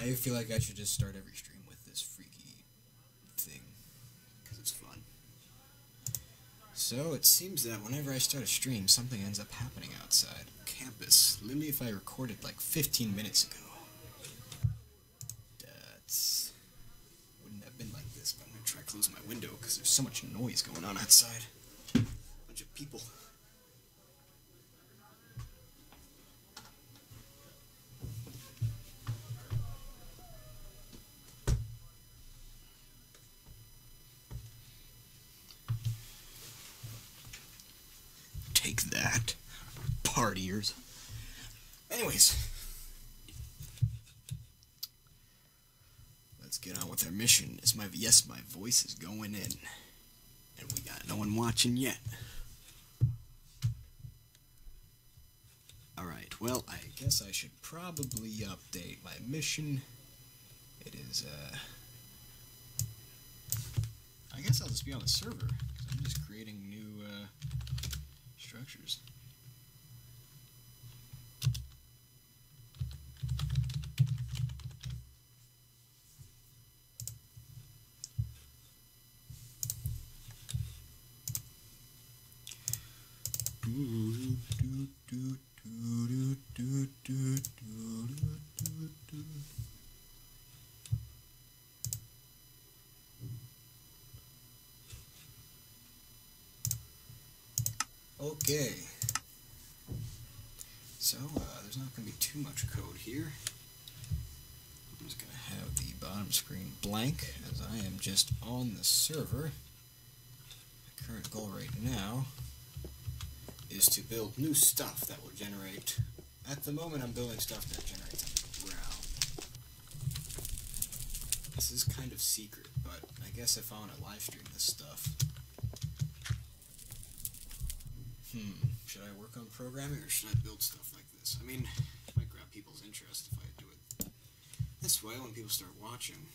I feel like I should just start every stream with this freaky thing, because it's fun. So, it seems that whenever I start a stream, something ends up happening outside campus. Literally, if I recorded like 15 minutes ago. That's... wouldn't have been like this, but I'm going to try to close my window, because there's so much noise going on outside. Bunch of people. Take that, partiers. Anyways, let's get on with our mission. My voice is going in, and we got no one watching yet. All right. Well, I guess I should probably update my mission. It is I guess I'll just be on the server, because I'm just creating new structures. Okay, so there's not going to be too much code here. I'm just going to have the bottom screen blank, as I am just on the server. My current goal right now is to build new stuff that will generate... At the moment I'm building stuff that generates underground. This is kind of secret, but I guess if I want to live stream this stuff... should I work on programming, or should I build stuff like this? I mean, it might grab people's interest if I do it this way when people start watching.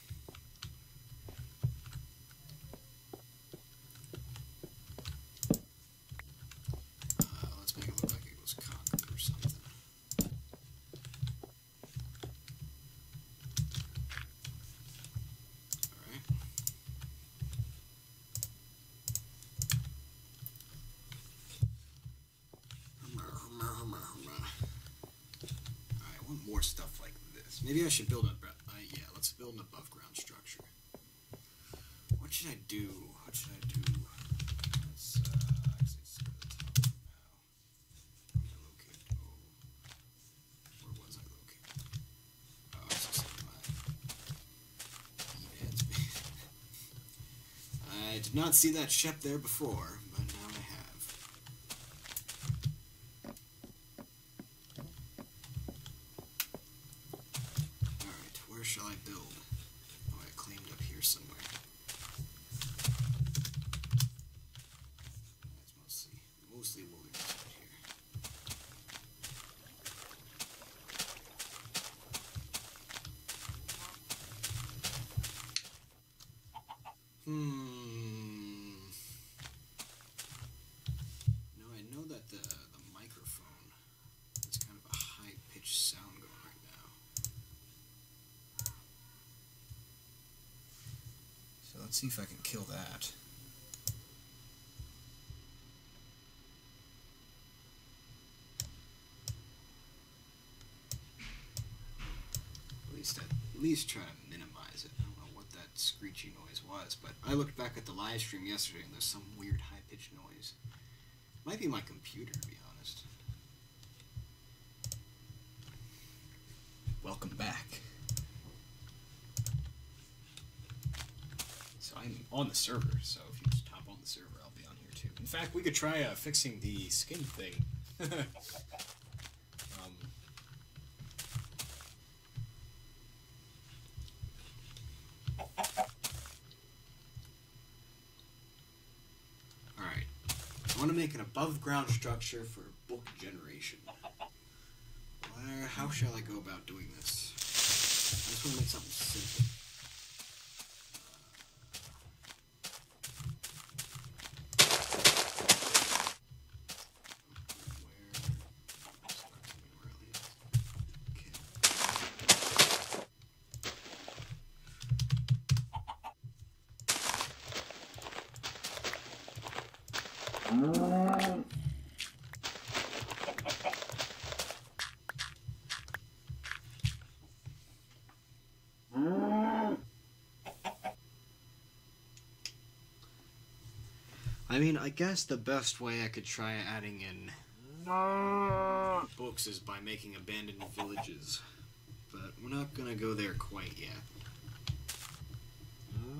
Let's make it look like it was conquered or something. Alright. I want more stuff like this. Maybe I should build a... yeah, let's build an above-ground structure. What should I do? What should I do? Let's actually start at the top now. Where am I located? Oh. Where was I located? Oh, I was just in my E-Dad's base. I did not see that ship there before, but now I have. Alright, where shall I build? Oh, I claimed up here somewhere. That's mostly wilderness right here. No, I know that the microphone has kind of a high-pitched sound going right now. So let's see if I can kill that. At least try to minimize it. I don't know what that screechy noise was, but I looked back at the live stream yesterday and there's some weird high-pitched noise. Might be my computer, to be honest. Welcome back. So I'm on the server, so if you just hop on the server, I'll be on here too. In fact, we could try fixing the skin thing. Alright. I want to make an above-ground structure for book generation. How shall I go about doing this? I just want to make something simple. I mean, I guess the best way I could try adding in books is by making abandoned villages. But we're not gonna go there quite yet.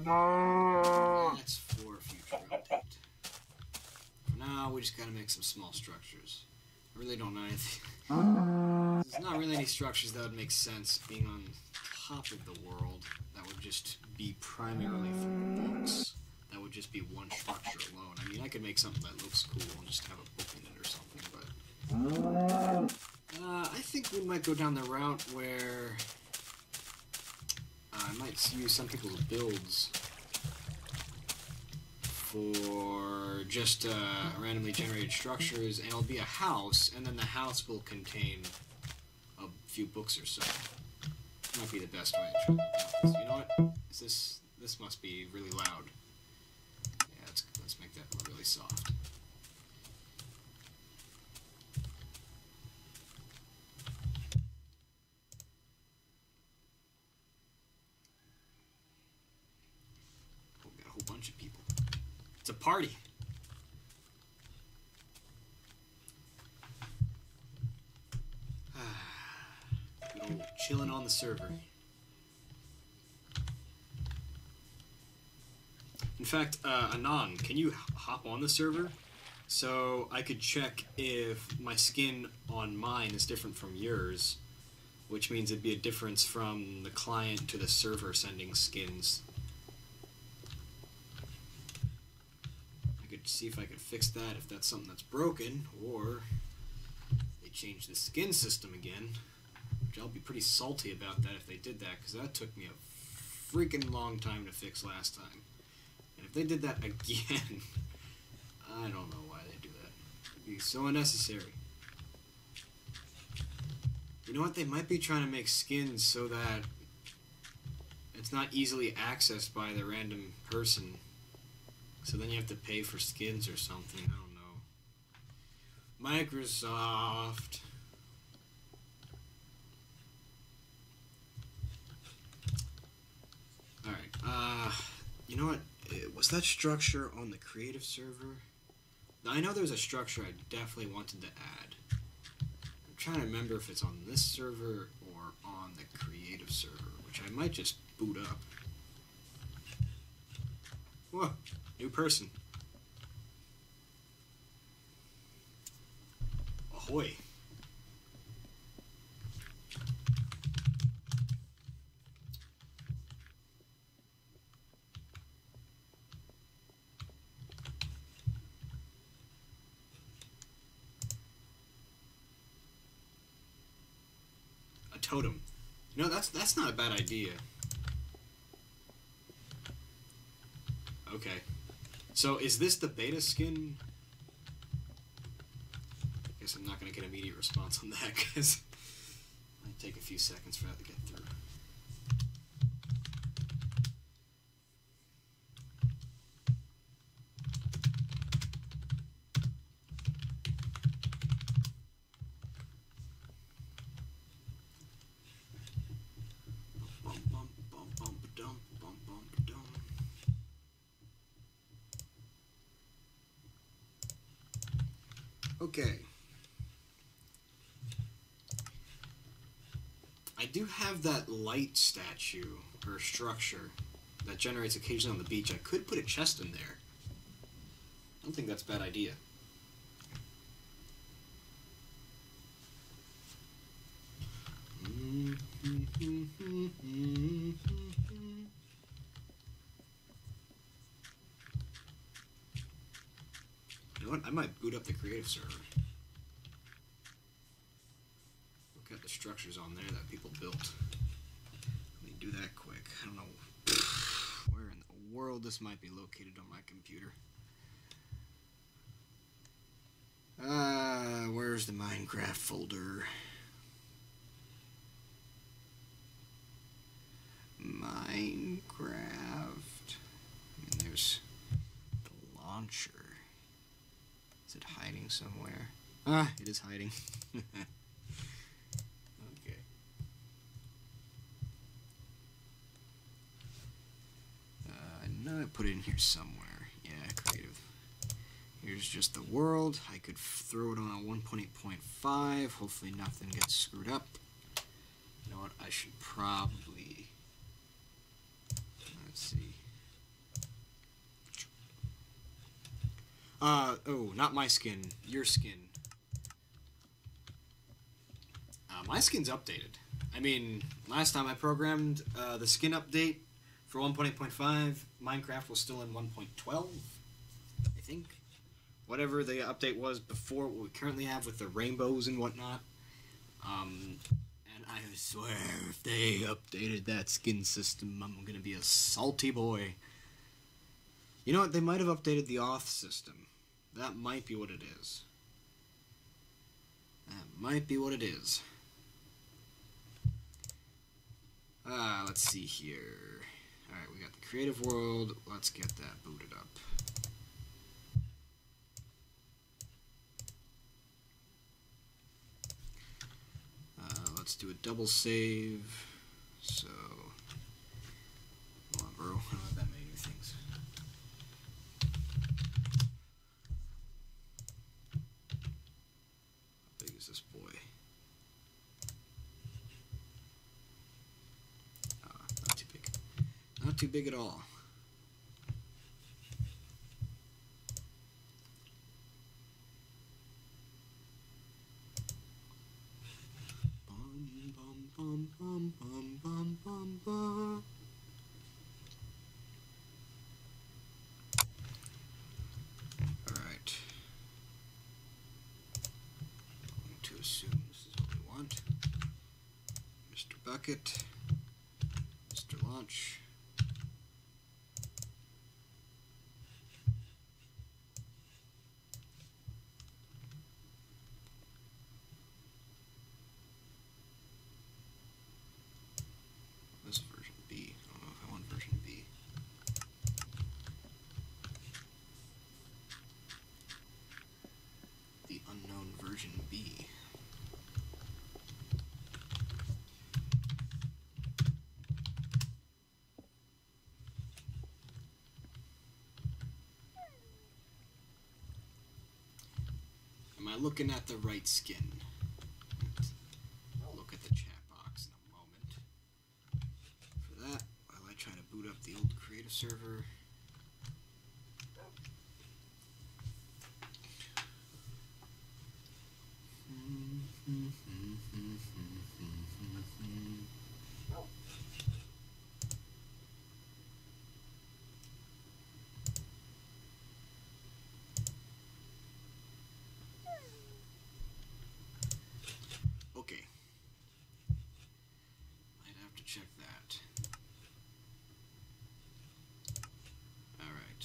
That's for a future update. For now, we just gotta make some small structures. I really don't know anything. There's not really any structures that would make sense being on top of the world that would just be primarily for books. That would just be one structure alone. I mean, I could make something that looks cool and just have a book in it or something, but I think we might go down the route where I might use some people's builds for just randomly generated structures, and it'll be a house, and then the house will contain a few books or so. Might be the best way to try to do this. You know what? This must be really loud. Yeah, let's make that really soft. Oh, we got a whole bunch of people. It's a party. Good old chilling on the server. In fact, Anon, can you hop on the server so I could check if my skin on mine is different from yours, which means it'd be a difference from the client to the server sending skins. I could see if I could fix that, if that's something that's broken, or they change the skin system again, which I'll be pretty salty about that if they did that, because that took me a freaking long time to fix last time. And if they did that again, I don't know why they do that. It'd be so unnecessary. You know what? They might be trying to make skins so that it's not easily accessed by the random person. So then you have to pay for skins or something. I don't know. Microsoft. Alright, you know what? Was that structure on the creative server? Now, I know there's a structure I definitely wanted to add. I'm trying to remember if it's on this server or on the creative server, which I might just boot up. Whoa, new person. Ahoy. Totem. You know, that's not a bad idea. Okay. So, is this the beta skin? I guess I'm not going to get an immediate response on that, because it might take a few seconds for that to get through. Okay. I do have that light statue, or structure, that generates occasionally on the beach. I could put a chest in there. I don't think that's a bad idea. You know what? I might boot up the creative server. Look at the structures on there that people built. Let me do that quick. I don't know where in the world this might be located on my computer. Where's the Minecraft folder? Minecraft. I mean, there's the launcher. Is it hiding somewhere? Ah, it is hiding. Okay. I know I put it in here somewhere. Yeah, creative. Here's just the world. I could throw it on a 1.8.5. Hopefully nothing gets screwed up. You know what? I should probably... Let's see. Oh, not my skin. Your skin. My skin's updated. I mean, last time I programmed the skin update for 1.8.5, Minecraft was still in 1.12, I think. Whatever the update was before what we currently have with the rainbows and whatnot. And I swear, if they updated that skin system, I'm gonna be a salty boy. You know what? They might have updated the auth system. That might be what it is. That might be what it is. Let's see here. Alright, we got the creative world. Let's get that booted up. Let's do a double save. So, come on, bro. I don't have that many new things. How big is this boy? Not too big. Not too big at all. Bum, bum, bum, bum, bum, bum. Alright. I'm going to assume this is what we want. Mr. Bucket. Mr. Launch. This version B. I don't know if I want version B. The unknown version B. Am I looking at the right skin? I'll look at the chat box in a moment. For that, while I try to boot up the old creative server. Okay. Might have to check that. Alright.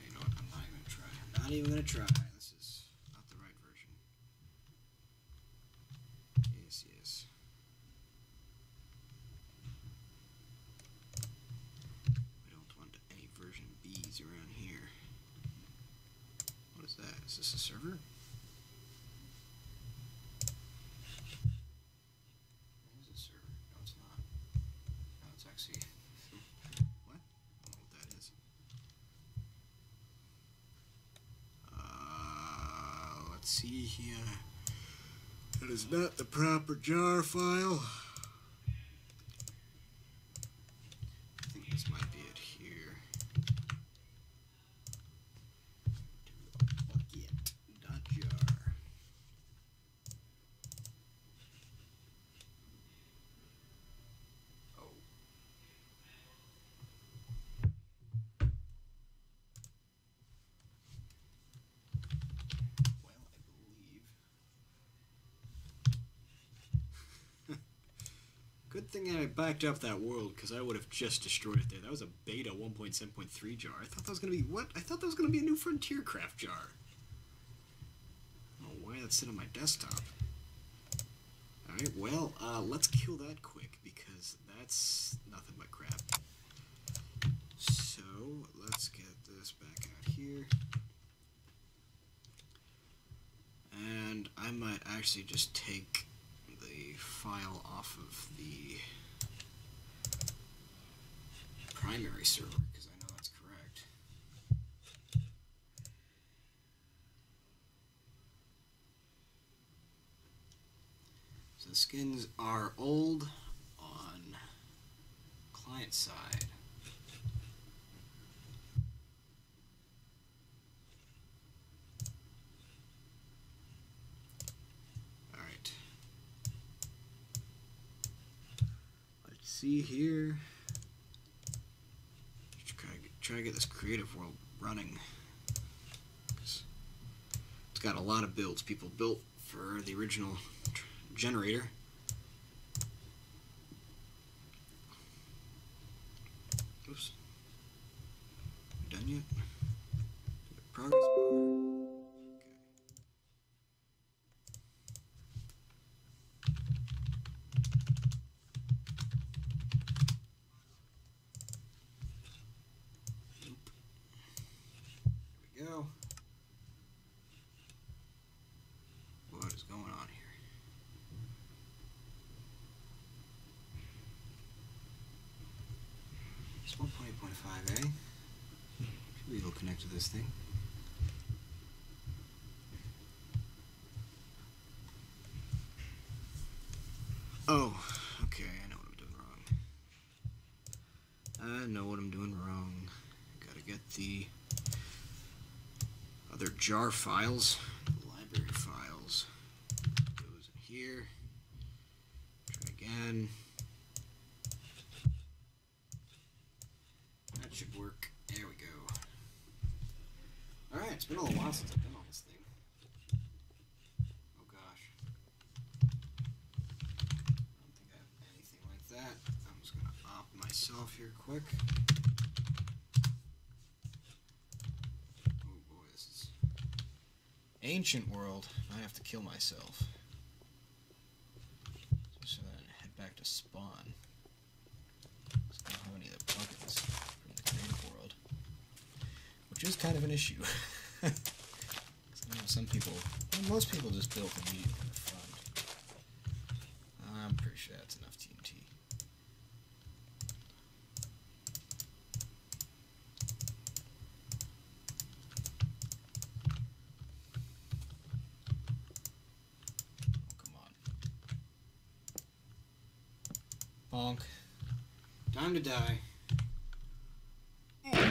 You know what? I'm not even gonna try. I'm not even gonna try. This is not the right version. Yes, yes. We don't want any version Bs around here. What is that? Is this a server? It is a server. No, it's not. No, it's actually... What? I don't know what that is. Let's see here. That is not the proper jar file. I think this might be it here. Bucket.jar. Oh. Well, I believe. Good thing I backed up that world, because I would have just destroyed it there. That was a beta 1.7.3 jar. I thought that was going to be... What? I thought that was going to be a new Frontier Craft jar. I don't know why that's sitting on my desktop. Alright, well, let's kill that quick, because that's nothing but crap. So, let's get this back out here. And I might actually just take the file off of the primary server, because I know that's correct. So the skins are old on client side. Alright. Let's see here. Try to get this creative world running. It's got a lot of builds people built for the original generator. Oops. Done yet? Progress bar. Go. What is going on here? It's 1.8.5a. Should be able to connect to this thing. Oh, okay, I know what I'm doing wrong. I know what I'm doing wrong. Gotta get the other jar files, library files. Goes in here. Try again. That should work. There we go. Alright, it's been a little while since I've done all this thing. Oh gosh. I don't think I have anything like that. I'm just going to op myself here quick. Ancient world. I have to kill myself. So then I head back to spawn. So I don't have any other plugins from the creative world. Which is kind of an issue. Some people, well, most people just build immediately in the front. I'm pretty sure that's enough TNT. Bonk. Time to die. Here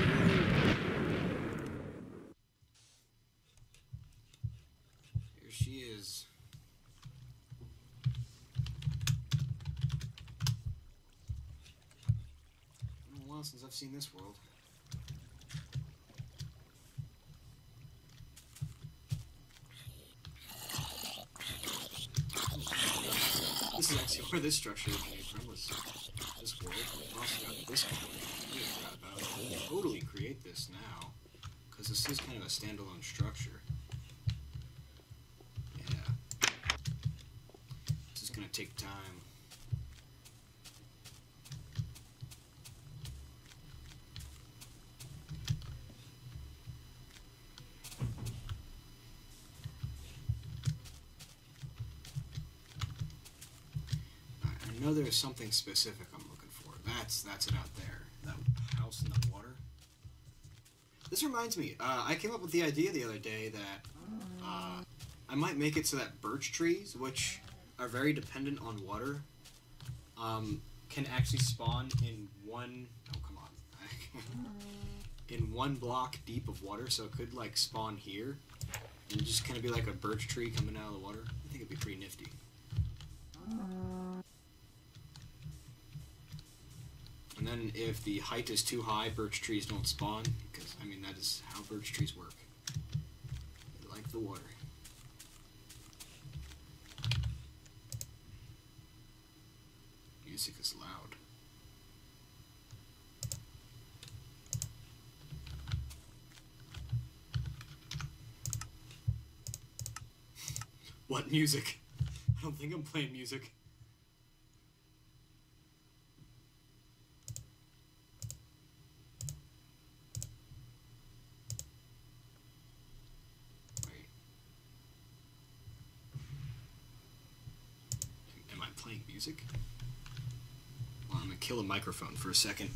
she is. It's been a while since I've seen this world. This is actually where this structure came from, was this world. We also got this one. I can totally create this now, because this is kind of a standalone structure. Yeah. This is going to take time. I know there's something specific I'm looking for. That's it out there. That house in the water. This reminds me, I came up with the idea the other day that I might make it so that birch trees, which are very dependent on water, can actually spawn in one... Oh, come on. In one block deep of water, so it could, like, spawn here. And just kind of be like a birch tree coming out of the water. I think it'd be pretty nifty. And then if the height is too high, birch trees don't spawn, because, I mean, that is how birch trees work. They like the water. Music is loud. What music? I don't think I'm playing music. Playing music? Well, I'm gonna kill a microphone for a second.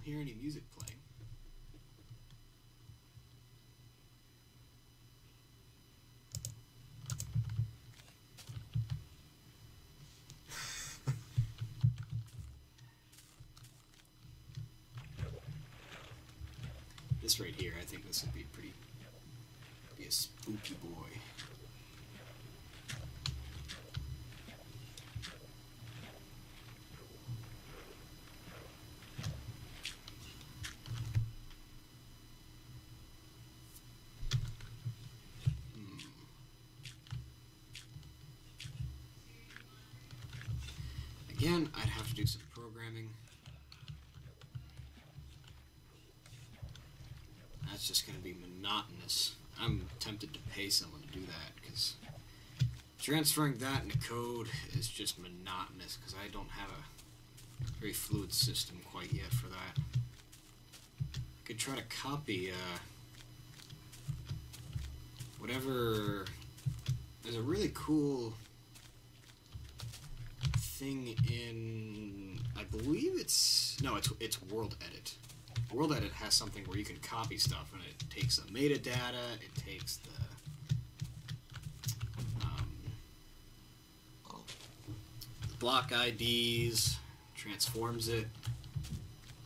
hear any music playing. This right here, I think this would be a spooky boy. Again, I'd have to do some programming. That's just going to be monotonous. I'm tempted to pay someone to do that, because transferring that into code is just monotonous, because I don't have a very fluid system quite yet for that. I could try to copy whatever... There's a really cool thing in... I believe it's... No, it's World Edit. World Edit has something where you can copy stuff, and it takes the metadata, it takes the block IDs, transforms it.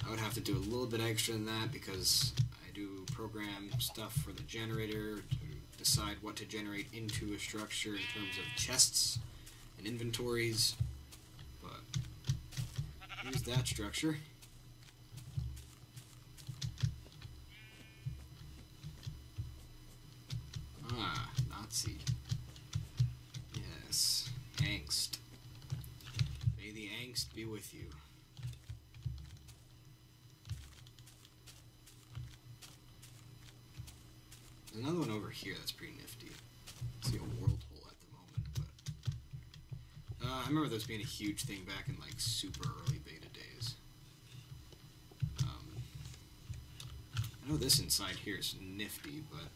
I would have to do a little bit extra than that because I do program stuff for the generator to decide what to generate into a structure in terms of chests and inventories. But here's that structure. Ah, Nazi. Yes, angst. May the angst be with you. There's another one over here that's pretty nifty. I see a world hole at the moment, but I remember this being a huge thing back in like super early beta days. I know this inside here is nifty, but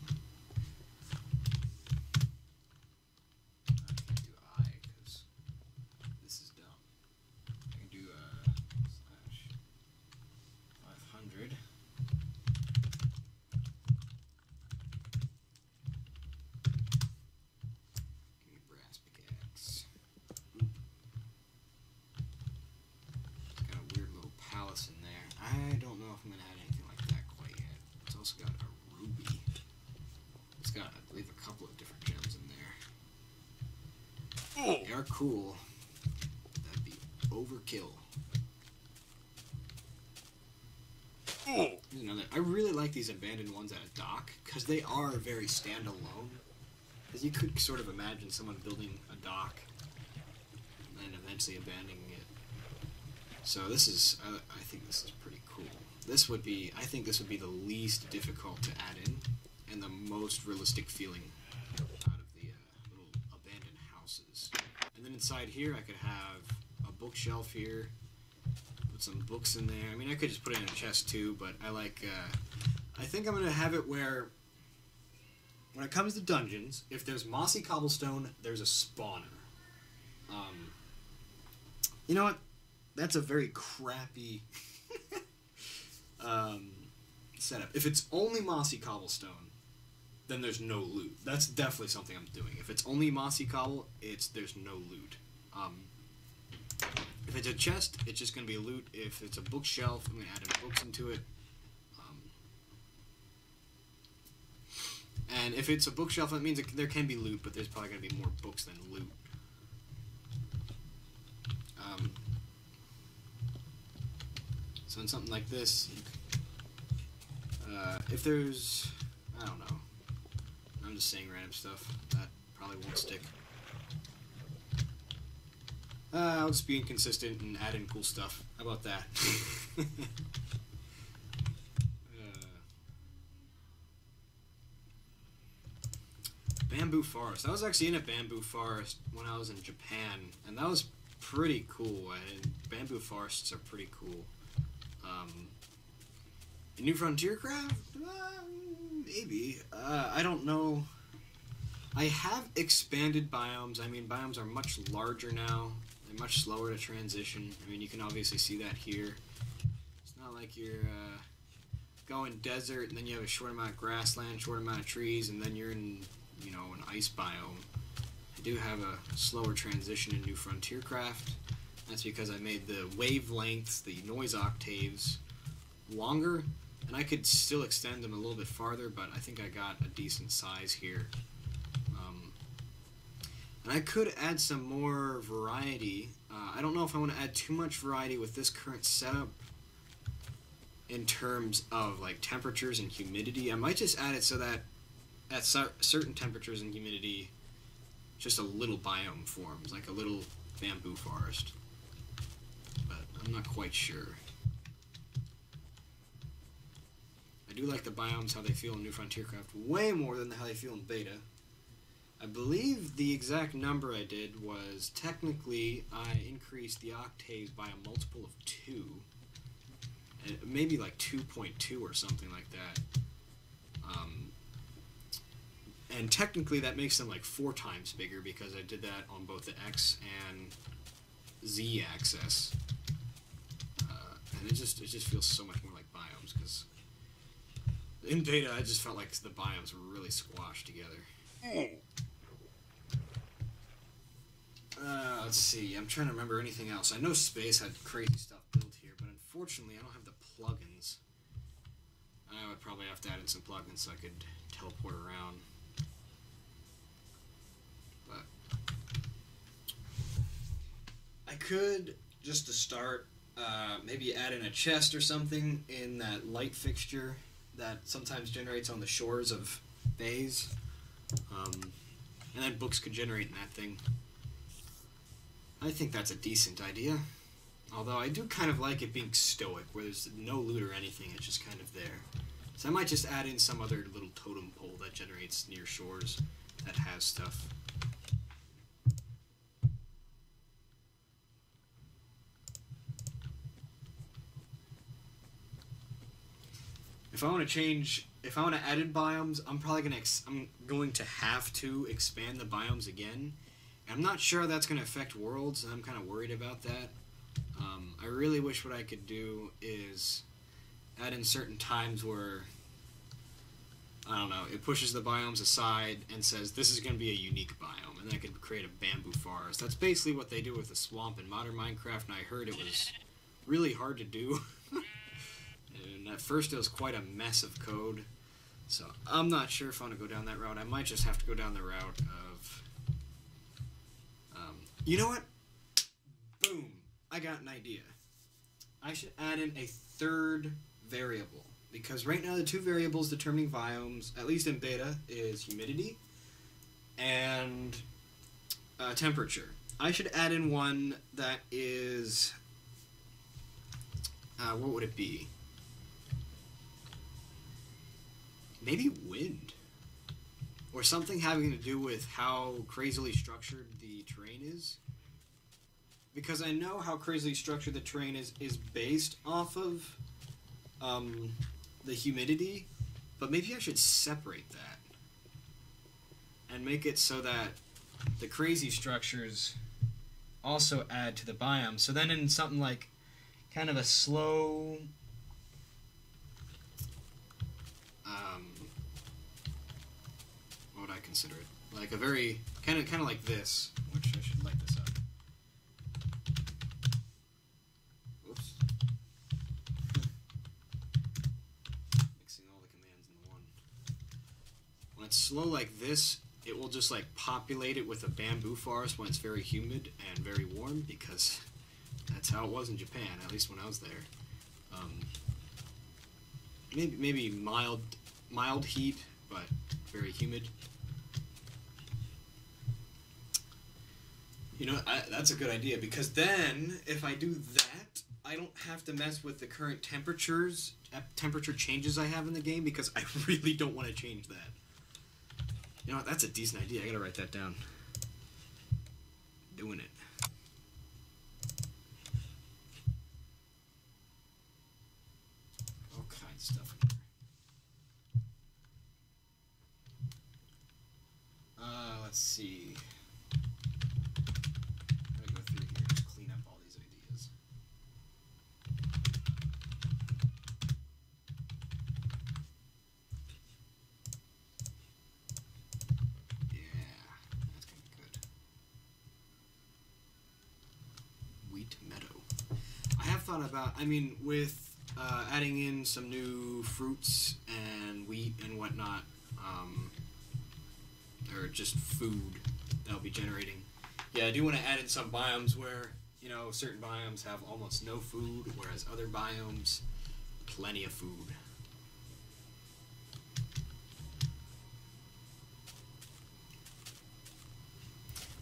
I can't do I because this is dumb. I can do slash 500. Give me brass pickaxe. Oop. It's got a weird little palace in there. I don't know if I'm gonna add anything like that quite yet. It's also got a ruby. It's got, I believe, a couple of different gems in there. Oh. They are cool. That'd be overkill. Oh. Here's another. I really like these abandoned ones at a dock because they are very standalone. Because you could sort of imagine someone building a dock and then eventually abandoning it. So this is, I think this is pretty cool. This would be, I think this would be the least difficult to add in and the most realistic feeling out of the little abandoned houses. And then inside here I could have a bookshelf here, put some books in there. I mean, I could just put it in a chest too, but I like, I think I'm going to have it where when it comes to dungeons, if there's mossy cobblestone, there's a spawner. You know what? That's a very crappy setup. If it's only mossy cobblestone, then there's no loot. That's definitely something I'm doing. If it's only mossy cobble, there's no loot. If it's a chest, it's just going to be a loot. If it's a bookshelf, I'm going to add in books into it. And if it's a bookshelf, that means there can be loot, but there's probably going to be more books than loot. So in something like this, if there's, I don't know, I'm just saying random stuff, that probably won't stick. I'll just be inconsistent and add in cool stuff. How about that? Bamboo forest. I was actually in a bamboo forest when I was in Japan, and that was pretty cool. And bamboo forests are pretty cool. New Frontier Craft? Maybe. I don't know. I have expanded biomes. I mean, biomes are much larger now. They're much slower to transition. I mean, you can obviously see that here. It's not Not like you're going desert and then you have a short amount of grassland, short amount of trees, and then you're in, you know, an ice biome. I do have a slower transition in New Frontier Craft. That's because I made the wavelengths, the noise octaves, longer, and I could still extend them a little bit farther, but I think I got a decent size here. And I could add some more variety. I don't know if I want to add too much variety with this current setup in terms of like temperatures and humidity. I might just add it so that at certain temperatures and humidity, just a little biome forms, like a little bamboo forest. But I'm not quite sure. I do like the biomes, how they feel in New Frontier Craft, way more than how they feel in beta. I believe the exact number I did was, technically, I increased the octaves by a multiple of 2. Maybe like 2.2 or something like that. And technically that makes them like 4 times bigger because I did that on both the X and Z axis. And it just feels so much more like biomes, because in beta I just felt like the biomes were really squashed together. Let's see, I'm trying to remember anything else. I know Space had crazy stuff built here, but unfortunately I don't have the plugins. I would probably have to add in some plugins so I could teleport around. But I could, just to start, maybe add in a chest or something in that light fixture that sometimes generates on the shores of bays. And then books could generate in that thing. I think that's a decent idea. Although I do kind of like it being stoic, where there's no loot or anything, it's just kind of there. So I might just add in some other little totem pole that generates near shores that has stuff. If I want to add in biomes, I'm going to have to expand the biomes again. I'm not sure how that's going to affect worlds, and I'm kind of worried about that. I really wish what I could do is add in certain times where, I don't know, it pushes the biomes aside and says this is going to be a unique biome, and then I could create a bamboo forest. That's basically what they do with the swamp in modern Minecraft, and I heard it was really hard to do. And at first it was quite a mess of code, so I'm not sure if I want to go down that route. I might just have to go down the route of... you know what? Boom. I got an idea. I should add in a third variable, because right now the 2 variables determining biomes, at least in beta, is humidity and temperature. I should add in one that is... what would it be? Maybe wind. Or something having to do with how crazily structured the terrain is. Because I know how crazily structured the terrain is based off of the humidity, but maybe I should separate that and make it so that the crazy structures also add to the biome. So then in something like kind of a slow... what would I consider it? Like a very... kind of like this, which I should light this up. Oops. Mixing all the commands into one. When it's slow like this, it will just like populate it with a bamboo forest when it's very humid and very warm, because that's how it was in Japan, at least when I was there. Maybe mild heat, but very humid. You know, that's a good idea, because then if I do that, I don't have to mess with the current temperature changes I have in the game, because I really don't want to change that. You know what, that's a decent idea. I gotta write that down. Doing it. All kinds of stuff in here. Let's see. I'm gonna go through here and just clean up all these ideas. thought about, I mean, with adding in some new fruits and wheat and whatnot, or just food that I'll be generating. Yeah, I do want to add in some biomes where, you know, certain biomes have almost no food, whereas other biomes, plenty of food.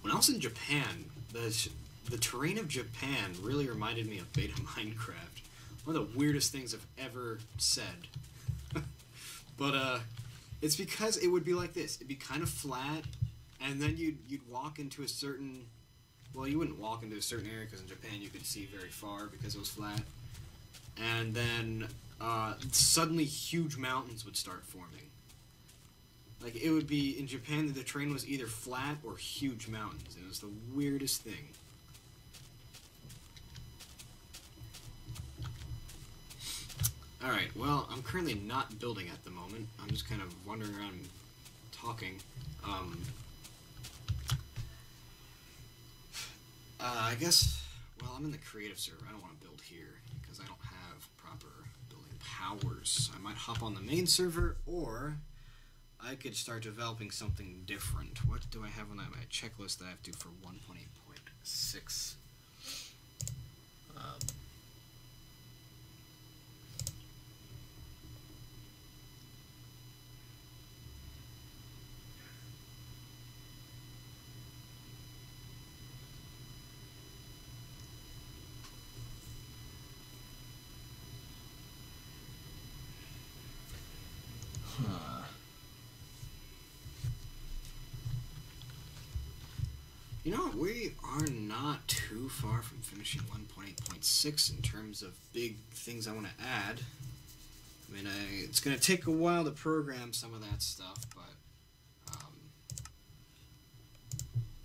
When I was in Japan, the terrain of Japan really reminded me of Beta Minecraft. One of the weirdest things I've ever said. But it's because it would be like this. It'd be kind of flat, and then you'd walk into a certain... Well, you wouldn't walk into a certain area because in Japan you could see very far because it was flat. And then suddenly huge mountains would start forming. Like, it would be, in Japan, the terrain was either flat or huge mountains. It was the weirdest thing. Alright, well, I'm currently not building at the moment. I'm just kind of wandering around talking. I guess, well, I'm in the creative server. I don't want to build here because I don't have proper building powers. I might hop on the main server, or I could start developing something different. What do I have on my checklist that I have to do for 1.8.6? You know, we are not too far from finishing 1.8.6 in terms of big things I want to add. I mean, it's going to take a while to program some of that stuff, but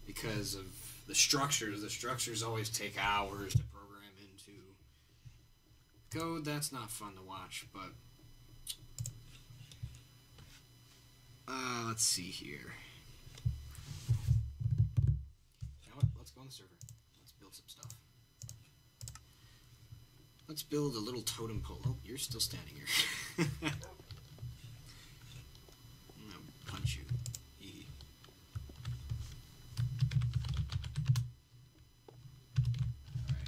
because of the structures always take hours to program into code. That's not fun to watch, but let's see here. Let's go on the server. Let's build some stuff. Let's build a little totem pole. Oh, you're still standing here. I'm gonna punch you. Alright.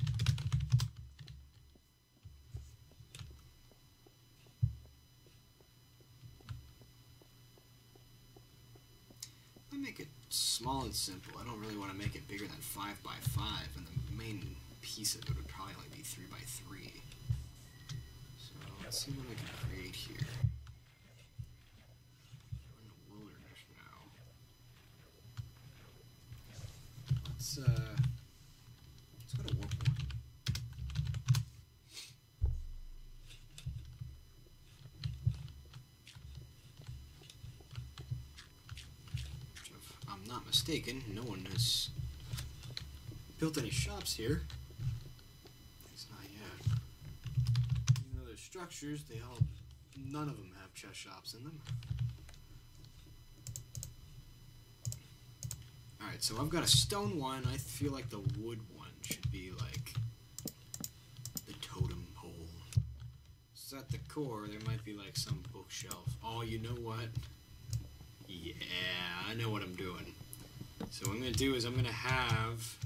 I'll make it small and simple. I don't really want to make it bigger than 5 by 5, and the main piece of it would probably only be 3 by 3. So let's see what I can create here. We're in the wilderness now. Let's go to warp 1. If I'm not mistaken, no one has built any shops here. At least not yet. Even though there's structures, none of them have chest shops in them. Alright, so I've got a stone one. I feel like the wood one should be like the totem pole. So at the core, there might be like some bookshelf. Oh, you know what? Yeah, I know what I'm doing. So what I'm going to do is I'm going to have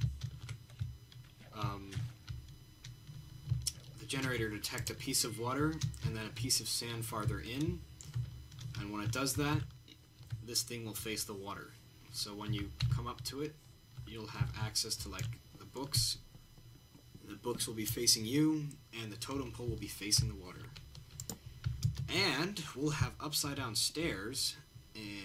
the generator detect a piece of water and then a piece of sand farther in. And when it does that, this thing will face the water. So when you come up to it, you'll have access to like the books. The books will be facing you, and the totem pole will be facing the water. And we'll have upside down stairs in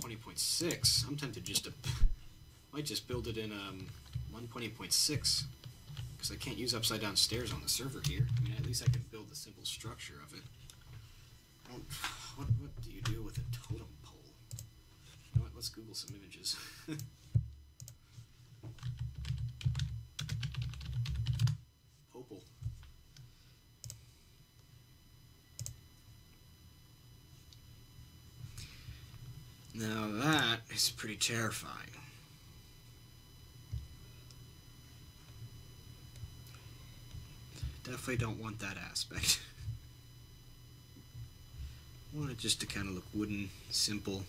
1.8.6. I'm tempted just to might just build it in 1.8.6 because I can't use upside down stairs on the server here. I mean, at least I can build the simple structure of it. What do you do with a totem pole? You know what? Let's Google some images. Popal. Now that is pretty terrifying. Definitely don't want that aspect. I want it just to kind of look wooden, simple.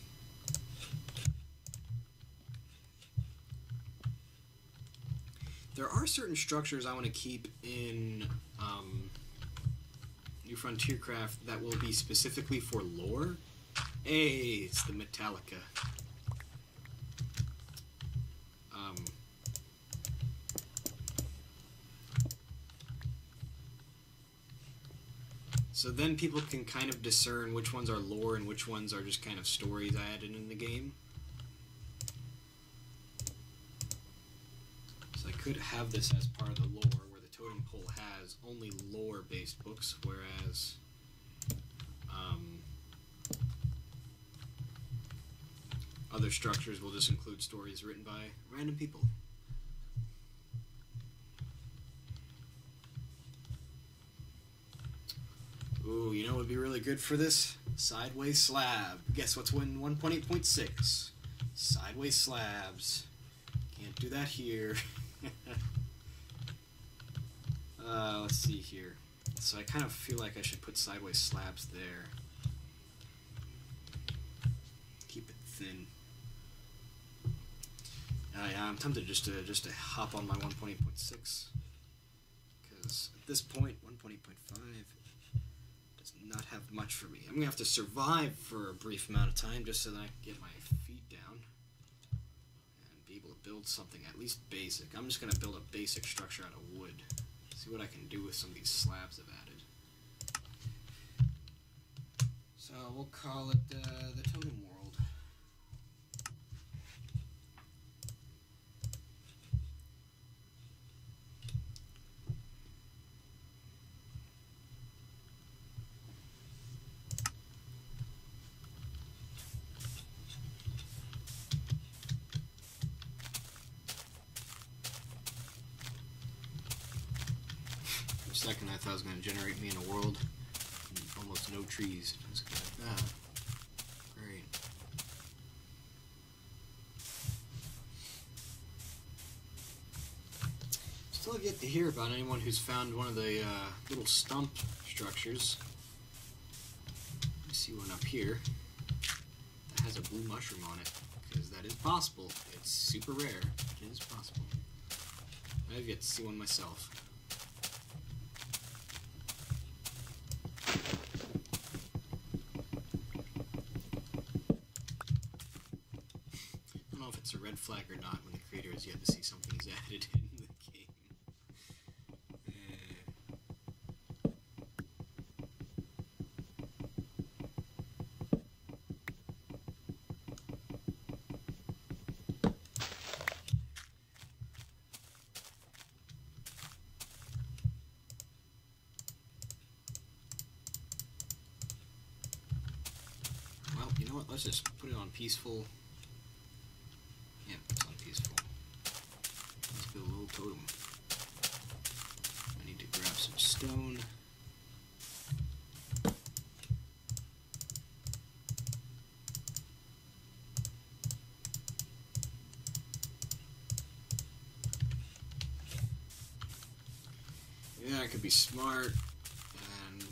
There are certain structures I want to keep in New Frontiercraft that will be specifically for lore. Hey, it's the Metallica. So then people can kind of discern which ones are lore and which ones are just kind of stories I added in the game. So I could have this as part of the lore, where the totem pole has only lore-based books, whereas other structures will just include stories written by random people. Ooh, you know what would be really good for this? Sideways slab. Guess what's in 1.8.6? Sideways slabs. Can't do that here. Let's see here. So I kind of feel like I should put sideways slabs there. Keep it thin. Yeah, I'm tempted just to hop on my 1.8.6, because at this point 1.8.5 does not have much for me. I'm gonna have to survive for a brief amount of time just so that I can get my feet down and be able to build something at least basic. I'm just gonna build a basic structure out of wood. See what I can do with some of these slabs I've added. So we'll call it the Totem World. For a second I thought it was going to generate me in a world with almost no trees. I was like, ah, great. Still have yet to hear about anyone who's found one of the little stump structures. I see one up here that has a blue mushroom on it, because that is possible. It's super rare. It is possible. I've yet to see one myself. I don't know if it's a red flag or not when the creator has yet to see something he's added in the game. Well, you know what? Let's just put it on peaceful. Yeah, it's on peaceful. Let's build a little totem. I need to grab some stone. Yeah, I could be smart and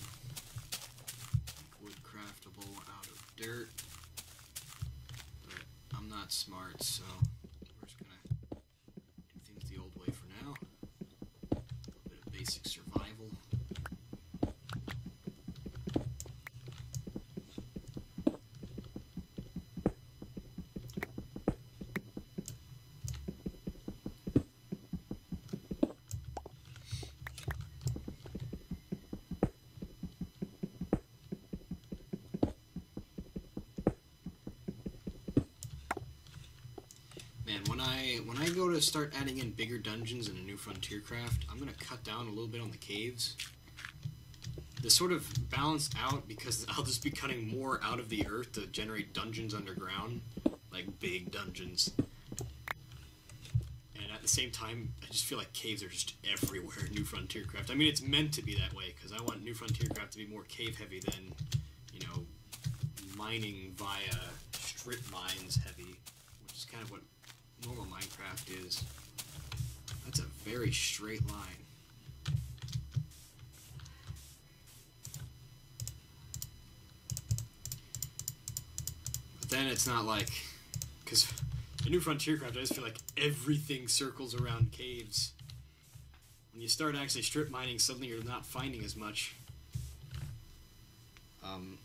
wood craftable out of dirt, but I'm not smart, so we're just gonna do things the old way for now. A little bit of basic survival. Man, when I go to start adding in bigger dungeons in a New Frontiercraft, I'm gonna cut down a little bit on the caves. They're sort of balanced out because I'll just be cutting more out of the earth to generate dungeons underground, like big dungeons. And at the same time, I just feel like caves are just everywhere in New Frontiercraft. I mean, it's meant to be that way, because I want New Frontiercraft to be more cave-heavy than, you know, mining via strip mines heavy, which is kind of what normal Minecraft is. That's a very straight line. then it's not like, because in New Frontiercraft, I just feel like everything circles around caves. When you start actually strip mining, suddenly you're not finding as much.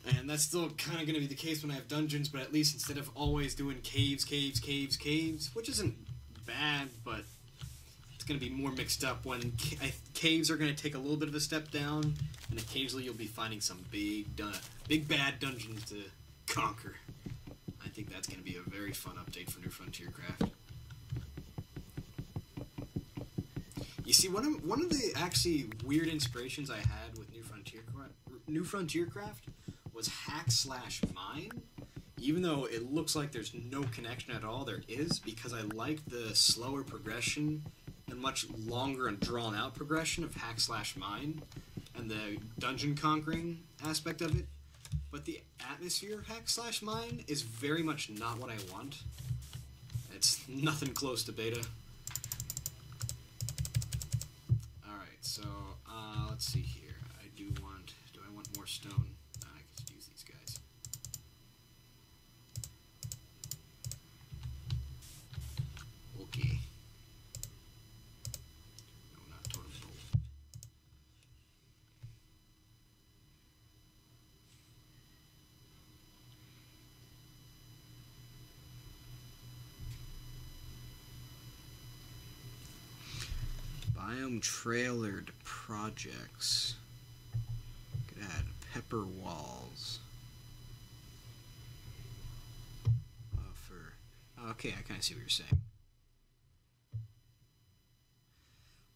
And that's still kind of going to be the case when I have dungeons, but at least instead of always doing caves, which isn't bad, but it's going to be more mixed up when caves are going to take a little bit of a step down, and occasionally you'll be finding some big bad dungeons to conquer. I think that's going to be a very fun update for New Frontiercraft. You see, one of the actually weird inspirations I had with New Frontiercraft was hack/mine. Even though it looks like there's no connection at all, there is, because I like the slower progression and much longer and drawn out progression of hack/mine and the dungeon conquering aspect of it. But the atmosphere hack/mine is very much not what I want. It's nothing close to beta. Alright, so let's see here. Do I want more stone? I could just use these guys. Okay. No, not totem pole. Biome trailered projects. Could add pepper walls. Okay, I kind of see what you're saying.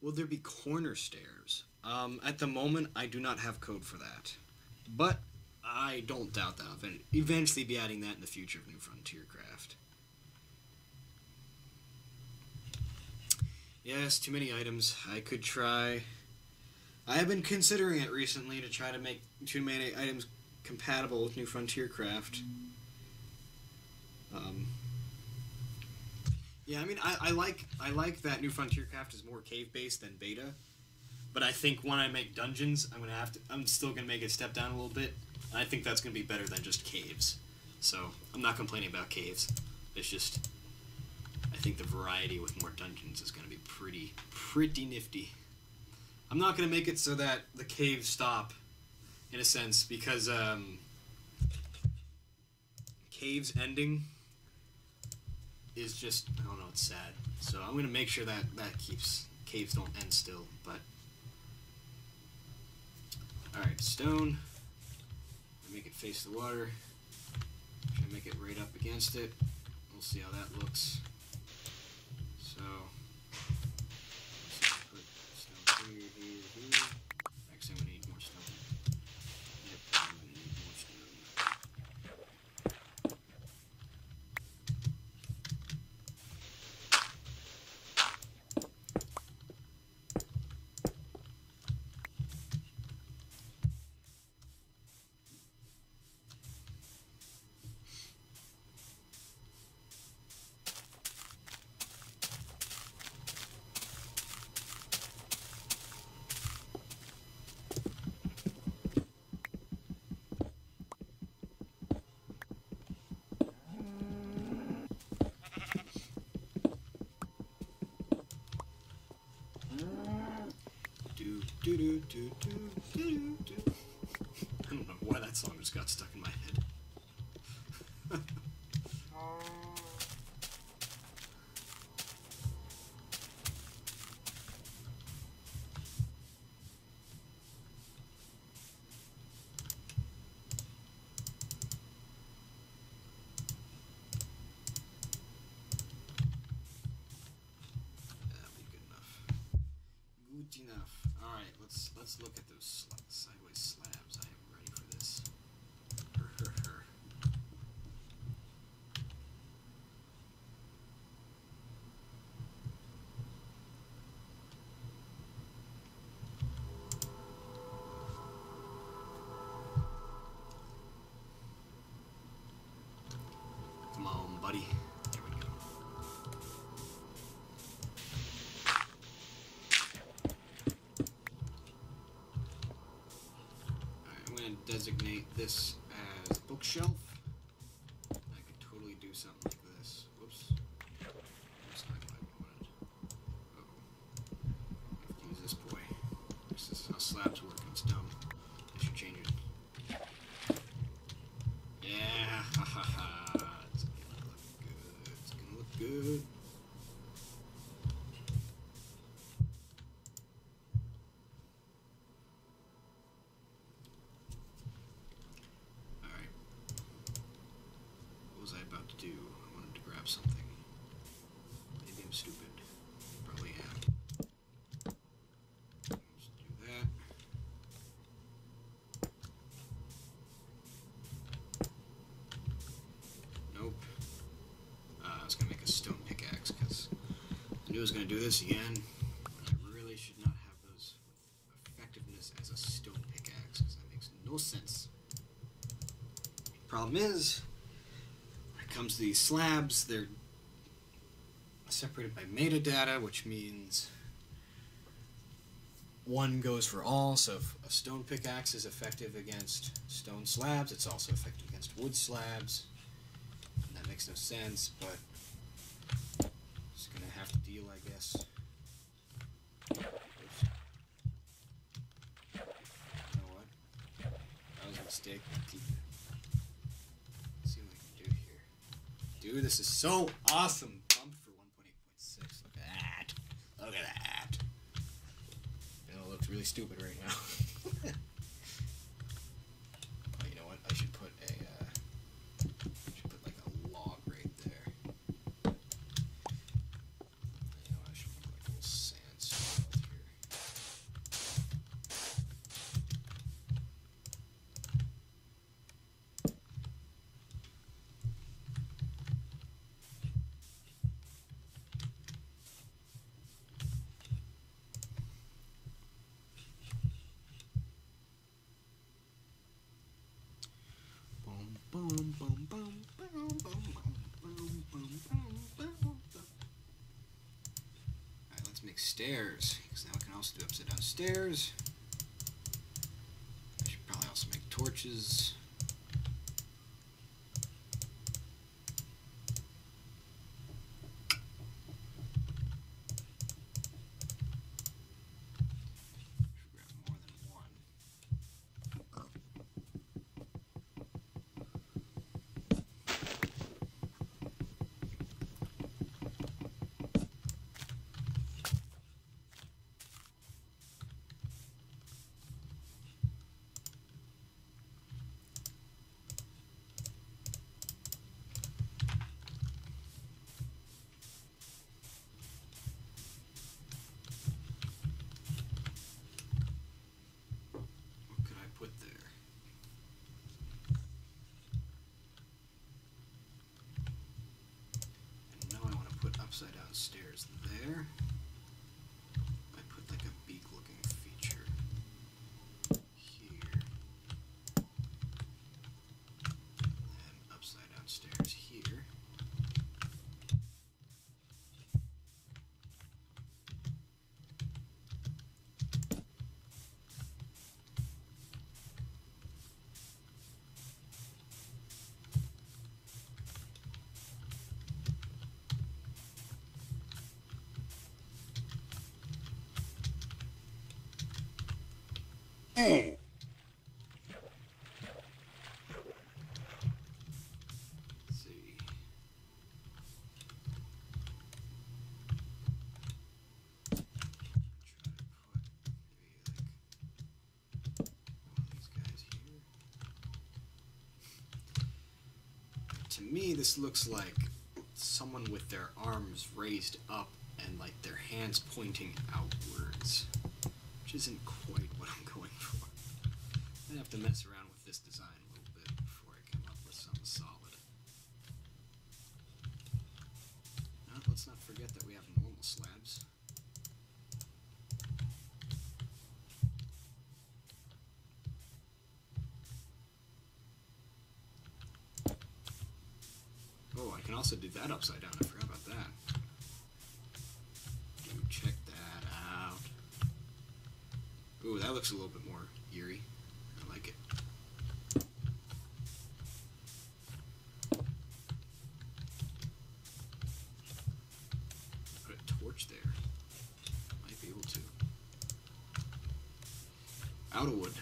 Will there be corner stairs? At the moment, I do not have code for that. But I don't doubt that I'll eventually be adding that in the future of New Frontiercraft. Yes, too many items. I could try. I have been considering it recently to try to make too many items compatible with New Frontiercraft. Yeah, I mean, I like that New Frontiercraft is more cave-based than beta, but I think when I make dungeons, I'm still gonna make it step down a little bit. And I think that's gonna be better than just caves. So I'm not complaining about caves. It's just I think the variety with more dungeons is gonna be pretty nifty. I'm not gonna make it so that the caves stop, in a sense, because caves ending is just, I don't know, it's sad. So I'm gonna make sure that caves don't end still. But all right, stone. Make it face the water. Try to make it right up against it. We'll see how that looks. So let's put stone here. Actually, I'm gonna need more stone. Yep, I'm gonna need more stone. I don't know why that song just got stuck in my head. Enough. All right, let's look at those sideways slabs. I am ready for this. Come on, buddy. There we go. Designate this as bookshelf. I could something like this. Whoops. That's not what I wanted. Uh-oh. I have to use this boy. This is how slabs work. It's dumb. I should change it. Yeah, ha ha ha. It's gonna look good. It's gonna look good. Alright. What was I about to do? I wanted to grab something. Maybe I'm stupid. Probably am. Let's do that. Nope. I was going to make a stone pickaxe because I knew I was going to do this again. I really should not have those with effectiveness as a stone pickaxe because that makes no sense. Problem is, when it comes to these slabs, they're separated by metadata, which means one goes for all. So if a stone pickaxe is effective against stone slabs, it's also effective against wood slabs. And that makes no sense, but just gonna have to deal, I guess. Oops. You know what? That was a mistake. Let's see what I can do here. Dude, this is so awesome! Pumped for 1.8.6. Look at that. Look at that. You know, it looks really stupid right now. Oh, you know what? I should put a like a log right there. You know, I should put like a little sand swirl here. Boom, boom, boom, boom, boom, boom, boom, boom, boom. Alright, let's make stairs, because now I can also do upside down stairs. I should probably also make torches. Should grab more than one. What could I put there? And now I want to put upside down stairs there. I put like a beak looking feature here. And upside down stairs here. Let's see. Try to put maybe like one of these guys here. To me, this looks like someone with their arms raised up and like their hands pointing outwards, which isn't quite what I'm going for. I have to mess around with this design a little bit before I come up with something solid. Now, let's not forget that we have normal slabs. Oh, I can also do that upside down. I forgot about that. Dude, check that out. Ooh, that looks a little bit more eerie. I like it. out of wood.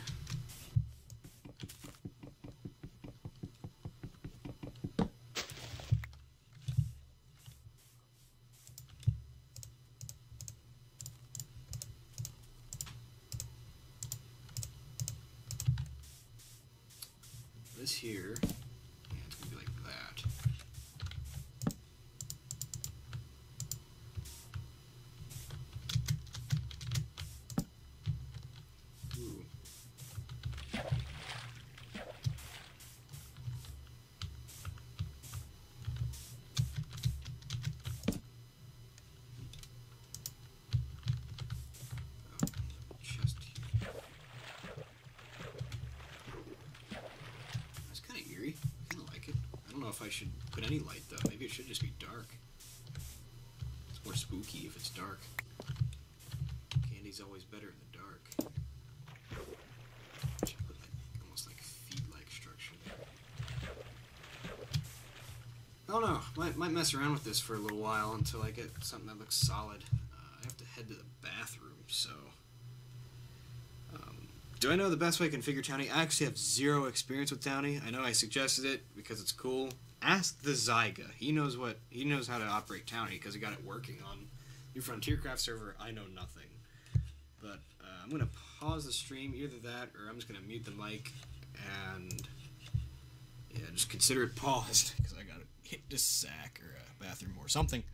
This here, yeah, it's gonna be like that. Ooh. Chest here. That's kind of eerie. I kind of like it. I don't know if I should put any light though. Maybe it should just be dark. It's more spooky if it's dark. Candy's always better in the dark. Should put like almost like feet-like structure there. I don't know. Might mess around with this for a little while until I get something that looks solid. I have to head to the bathroom, so. Do I know the best way to configure Townie? I actually have zero experience with Townie. I know I suggested it because it's cool. Ask the Zyga. He knows how to operate Townie because he got it working on New Frontiercraft server. I know nothing. But I'm gonna pause the stream, either that or I'm just gonna mute the mic and yeah, just consider it paused because I gotta hit this sack or a bathroom or something.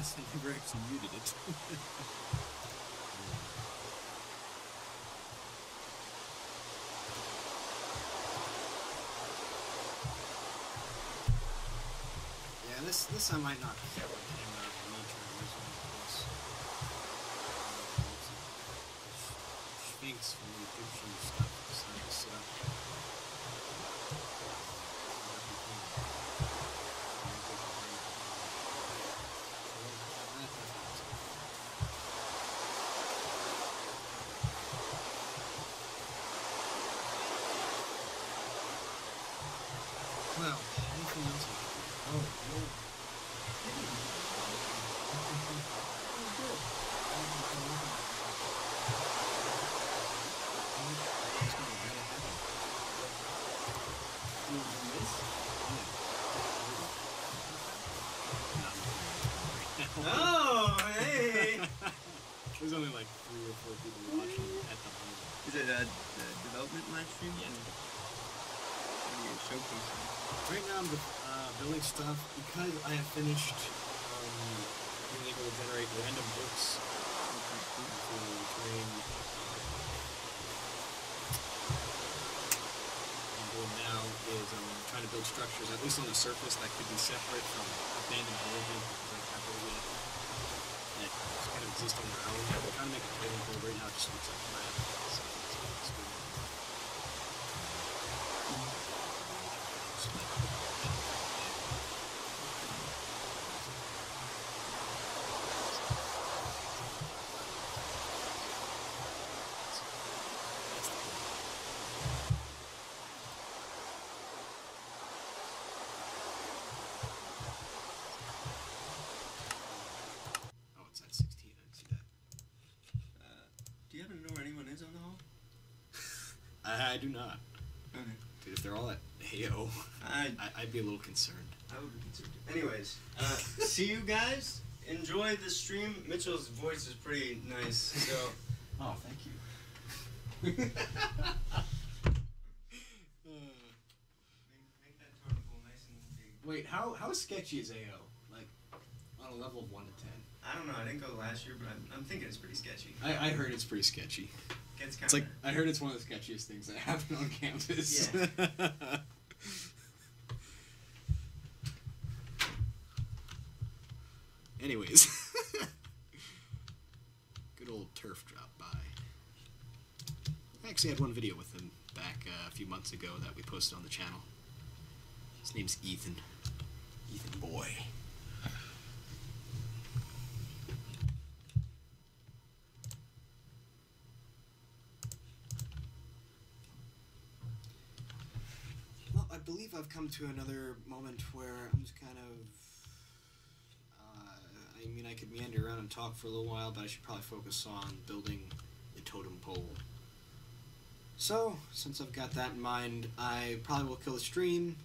guess I never actually muted it. Yeah, this I might not care what the camera of me trying to use one of this. Sphinx from the Egyptian stuff. Decided to sit up. Well, anything else? Oh, no. Oh, hey! There's only like 3 or 4 people watching at the moment. Is it a development live stream? Yeah. Showcasing. Right now I'm building stuff because I have finished being able to generate random books to train. What I'm doing now is I'm trying to build structures, at least on the surface, that could be separate from abandoned villages because I have yet. That just kind of exist on their own. I'm trying to make a trading board right now, it just looks like crap. So it's good. Oh, it's at 16. I didn't see that. Do you happen to know where anyone is on the hall? I do not. Okay. Dude, if they're all at AO, I'd be a little concerned. I would be concerned. Anyways, see you guys. Enjoy the stream. Mitchell's voice is pretty nice, so. Oh, thank you. Make that tornable nice and big. Wait, how sketchy is AO? Like, on a level of 1 to 10? I don't know. I didn't go last year, but I'm thinking it's pretty sketchy. I heard it's pretty sketchy. It's like, I heard it's one of the sketchiest things that happen on campus. Yeah. Anyways. Good old Turf dropped by. I actually had one video with him back a few months ago that we posted on the channel. His name's Ethan. Ethan Boy. Well, I believe I've come to another moment where I'm just kind of... I mean, I could meander around and talk for a little while, but I should probably focus on building the totem pole. So, since I've got that in mind, I probably will kill the stream,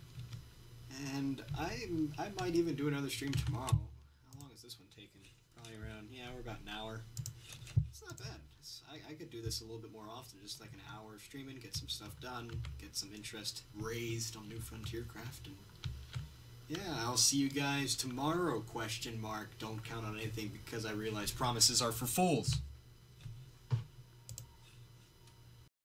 and I might even do another stream tomorrow. How long is this one taking? Probably around, yeah, we're about an hour. It's not bad. I could do this a little bit more often, just like an hour of streaming, get some stuff done, get some interest raised on New Frontier Craft, and yeah, I'll see you guys tomorrow, ? Don't count on anything because I realize promises are for fools.